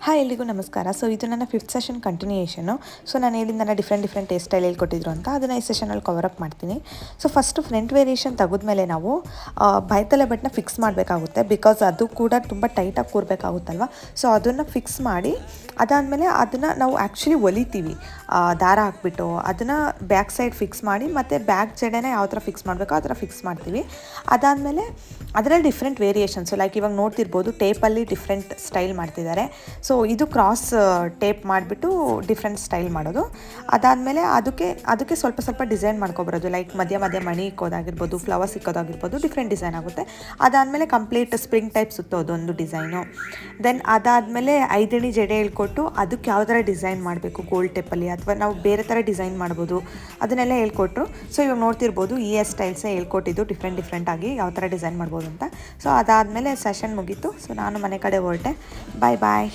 Hi ಎಲ್ಲಿಗೂ ನಮಸ್ಕಾರ. So ಇದು ನನ್ನ 5th ಸೆಷನ್ ಕಂಟಿನ್ಯೂಯೇಷನು. ಸೊ ನಾನು ಹೇಳಿದ್ನಲ್ಲ ಡಿಫ್ರೆಂಟ್ ಹೇರ್ ಸ್ಟೈಲ್ ಹೇಳ್ಕೊಟ್ಟಿದ್ರು ಅಂತ, ಅದನ್ನು ಈ ಸೆಷನಲ್ಲಿ ಕವರ್ ಅಪ್ ಮಾಡ್ತೀನಿ. ಸೊ ಫಸ್ಟು ಫ್ರಂಟ್ ವೇರಿಯೇಷನ್ ತೆಗೆದ್ಮೇಲೆ ನಾವು ಬಾಯ್ತಲೆ ಬಟ್ಟನ್ನ ಫಿಕ್ಸ್ ಮಾಡಬೇಕಾಗುತ್ತೆ. ಬಿಕಾಸ್ ಅದು ಕೂಡ ತುಂಬ ಟೈಟಾಗಿ ಕೂರಬೇಕಾಗುತ್ತಲ್ವ. ಸೊ ಅದನ್ನು ಫಿಕ್ಸ್ ಮಾಡಿ ಅದಾದಮೇಲೆ ಅದನ್ನು ನಾವು ಆ್ಯಕ್ಚುಲಿ ಹೊಲಿತೀವಿ ದಾರ ಹಾಕ್ಬಿಟ್ಟು. ಅದನ್ನು ಬ್ಯಾಕ್ ಸೈಡ್ ಫಿಕ್ಸ್ ಮಾಡಿ ಮತ್ತು ಬ್ಯಾಕ್ ಜಡೆನ ಯಾವ ಥರ ಫಿಕ್ಸ್ ಮಾಡಬೇಕೋ ಆ ಥರ ಫಿಕ್ಸ್ ಮಾಡ್ತೀವಿ. ಅದಾದಮೇಲೆ ಅದರಲ್ಲಿ ಡಿಫ್ರೆಂಟ್ ವೇರಿಯೇಷನ್ಸು ಲೈಕ್ ಇವಾಗ ನೋಡ್ತಿರ್ಬೋದು ಟೇಪಲ್ಲಿ ಡಿಫ್ರೆಂಟ್ ಸ್ಟೈಲ್ ಮಾಡ್ತಿದ್ದಾರೆ. ಸೊ ಇದು ಕ್ರಾಸ್ ಟೇಪ್ ಮಾಡಿಬಿಟ್ಟು ಡಿಫ್ರೆಂಟ್ ಸ್ಟೈಲ್ ಮಾಡೋದು. ಅದಾದಮೇಲೆ ಅದಕ್ಕೆ ಸ್ವಲ್ಪ ಡಿಸೈನ್ ಮಾಡ್ಕೊಬರೋದು. ಲೈಕ್ ಮಧ್ಯ ಮಣಿ ಇಕ್ಕೋದಾಗಿರ್ಬೋದು, ಫ್ಲವರ್ಸ್ ಇಕ್ಕೋದಾಗಿರ್ಬೋದು, ಡಿಫ್ರೆಂಟ್ ಡಿಸೈನ್ ಆಗುತ್ತೆ. ಅದಾದಮೇಲೆ ಕಂಪ್ಲೀಟ್ ಸ್ಪ್ರಿಂಗ್ ಟೈಪ್ ಸುತ್ತೋದು ಒಂದು ಡಿಸೈನು. ದೆನ್ ಅದಾದಮೇಲೆ 5 ಎಳೆ ಜಡೆ ಹೇಳ್ಕೊಟ್ಟು ಅದಕ್ಕೆ ಯಾವ ಥರ ಡಿಸೈನ್ ಮಾಡಬೇಕು ಗೋಲ್ಡ್ ಟೇಪಲ್ಲಿ ಅಥವಾ ನಾವು ಬೇರೆ ಥರ ಡಿಸೈನ್ ಮಾಡ್ಬೋದು ಅದನ್ನೆಲ್ಲ ಹೇಳ್ಕೊಟ್ರು. ಸೊ ಇವಾಗ ನೋಡ್ತಿರ್ಬೋದು ಈ ಹೇರ್ ಸ್ಟೈಲ್ಸೇ ಹೇಳ್ಕೊಟ್ಟಿದ್ದು ಡಿಫ್ರೆಂಟಾಗಿ ಯಾವ ಥರ ಡಿಸೈನ್ ಮಾಡ್ಬೋದು ಅಂತ. ಸೊ ಅದಾದಮೇಲೆ ಸೆಷನ್ ಮುಗೀತು. ಸೊ ನಾನು ಮನೆ ಕಡೆ ಹೊರಟೆ. ಬಾಯ್.